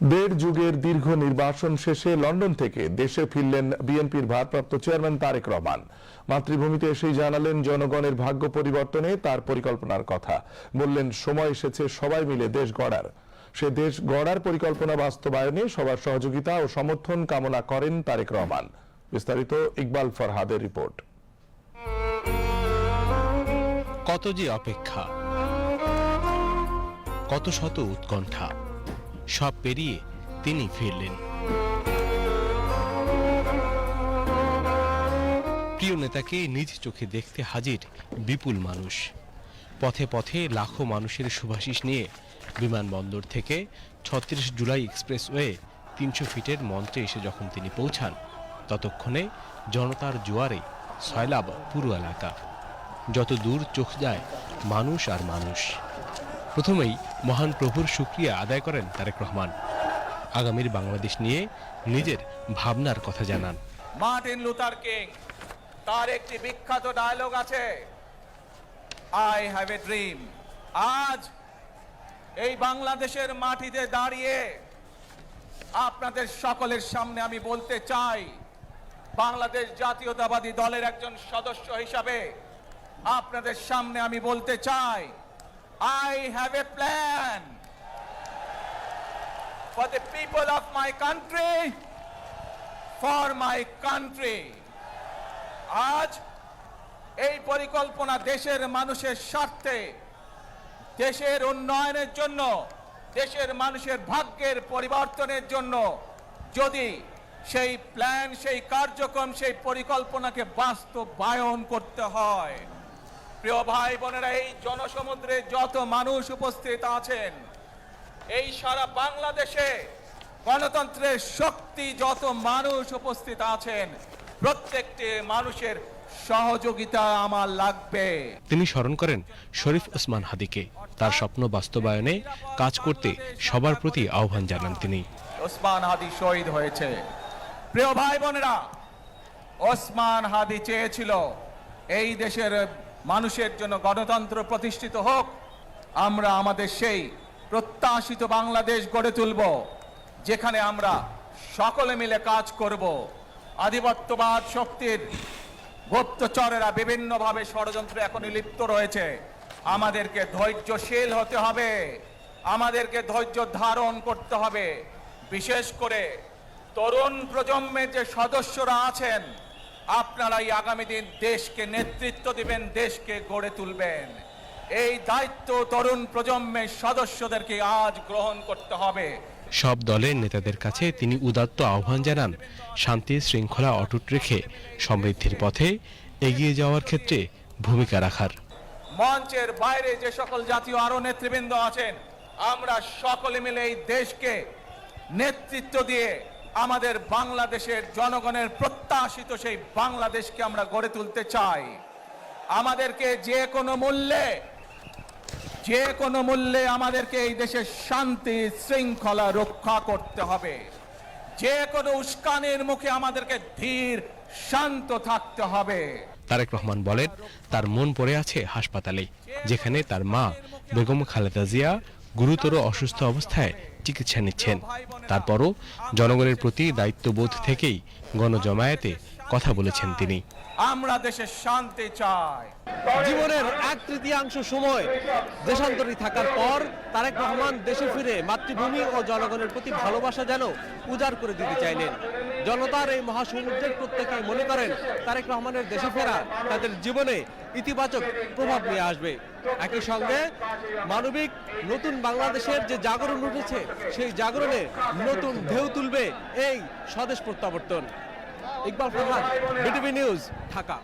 দেড় যুগের দীর্ঘ নির্বাসন শেষে লন্ডন থেকে দেশে ফিরলেন বিএনপির ভারপ্রাপ্ত চেয়ারম্যান তারেক রহমান। মাতৃভূমিতে এসেই জানালেন জনগণের ভাগ্য পরিবর্তনে তার পরিকল্পনার কথা। বললেন, সময় এসেছে সবাই মিলে দেশ গড়ার। সে দেশ গড়ার পরিকল্পনা বাস্তবায়নে সবার সহযোগিতা ও সমর্থন কামনা করেন তারেক রহমান। বিস্তারিত ইকবাল ফরহাদের রিপোর্ট। কত যে অপেক্ষা, কত শত উৎকণ্ঠা, সব পেরিয়ে তিনি ফিরলেন। প্রিয় নেতাকে নিজ চোখে দেখতে হাজির বিপুল মানুষ। পথে পথে লাখো মানুষের শুভাশিস নিয়ে বিমানবন্দর থেকে ৩৬ জুলাই এক্সপ্রেসওয়ে ৩০০ ফিটের মঞ্চে এসে যখন তিনি পৌঁছান, ততক্ষণে জনতার জোয়ারে সয়লাব পুরো এলাকা। যত দূর চোখ যায় মানুষ আর মানুষ। প্রথমেই মহান প্রভুর শুকরিয়া আদায় করেন তারেক রহমান। আগামীর বাংলাদেশ নিয়ে নিজের ভাবনার কথা জানান। মার্টিন লুথার কিং তার একটি বিখ্যাত ডায়লগ আছে, আই হ্যাভ এ ড্রিম। আজ এই বাংলাদেশের মাটিতে দাঁড়িয়ে আপনাদের সকলের সামনে আমি বলতে চাই, বাংলাদেশ জাতীয়তাবাদী দলের একজন সদস্য হিসাবে আপনাদের সামনে আমি বলতে চাই, I have a plan for the people of my country, for my country. আজ এই পরিকল্পনা দেশের মানুষের স্বার্থে, দেশের উন্নয়নের জন্য, দেশের মানুষের ভাগ্যের পরিবর্তনের জন্য। যদি সেই প্ল্যান, সেই কার্যক্রম, সেই পরিকল্পনাকে বাস্তবায়ন করতে হয়, প্রিয় ভাই বোনেরা, এই জনসমুদ্রে যত মানুষ উপস্থিত আছেন, এই সারা বাংলাদেশে গণতন্ত্রের শক্তি যত মানুষ উপস্থিত আছেন, প্রত্যেকটি মানুষের সহযোগিতা আমার লাগবে। তিনি স্মরণ করেন শরীফ ওসমান হাদিকে। তার স্বপ্ন বাস্তবায়নে কাজ করতে সবার প্রতি আহ্বান জানান তিনি। ওসমান হাদি শহীদ হয়েছে। প্রিয় ভাই বোনেরা, ওসমান হাদি চেয়েছিল এই দেশের মানুষের জন্য গণতন্ত্র প্রতিষ্ঠিত হোক। আমরা আমাদের সেই প্রত্যাশিত বাংলাদেশ গড়ে তুলব, যেখানে আমরা সকলে মিলে কাজ করব। আধিপত্যবাদ শক্তির গুপ্তচরেরা বিভিন্নভাবে ষড়যন্ত্রে এখনই লিপ্ত রয়েছে। আমাদেরকে ধৈর্যশীল হতে হবে, আমাদেরকে ধৈর্য ধারণ করতে হবে। বিশেষ করে তরুণ প্রজন্মের যে সদস্যরা আছেন, আপনারাই আগামী দিন দেশকে নেতৃত্ব দিবেন, দেশকে গড়ে তুলবেন। এই দায়িত্ব তরুণ প্রজন্মের সদস্যদেরকে আজ গ্রহণ করতে হবে। সব দলের নেতাদের কাছে তিনি উদাত্ত আহ্বান জানান শান্তি শৃঙ্খলা অটুট রেখে সমৃদ্ধির পথে এগিয়ে যাওয়ার ক্ষেত্রে ভূমিকা রাখার। মঞ্চের বাইরে যে সকল জাতীয় আরো নেতৃবৃন্দ আছেন, আমরা সকলে মিলে এই দেশকে নেতৃত্ব দিয়ে আমাদের বাংলাদেশের জনগণের প্রত্যাশিত সেই বাংলাদেশকে আমরা গড়ে তুলতে চাই। আমাদেরকে যে কোনো মূল্যে আমাদেরকে এই দেশের শান্তি শৃঙ্খলা রক্ষা করতে হবে। যে কোনো উস্কানির মুখে আমাদেরকে ধীর শান্ত থাকতে হবে। তারেক রহমান বলেন, তার মন পড়ে আছে হাসপাতালে, যেখানে তার মা বেগম খালেদা জিয়া গুরুতর অসুস্থ অবস্থায় চিকিৎসা নিচ্ছেন। তারপরও জনগণের প্রতি দায়িত্ববোধ থেকেই গণজমায়েতে কথা বলেছেন তিনি। আমরা দেশে শান্তি চাই। জীবনের 1/3 সময় দেশান্তরী থাকার পর তারেক রহমান দেশে ফিরে মাতৃভূমি ও জনগণের প্রতি ভালোবাসা যেন উজাড় করে দিতে চাইলেন। জনতার এই মহাসমুদ্রের প্রত্যেকে মনে করেন তারেক রহমানের দেশে ফেরা তাদের জীবনে ইতিবাচক প্রভাব নিয়ে আসবে। একই সঙ্গে মানবিক নতুন বাংলাদেশের যে জাগরণ উঠেছে, সেই জাগরণে নতুন ঢেউ তুলবে এই স্বদেশ প্রত্যাবর্তন। Iqbal Farhad, BTV news, Dhaka.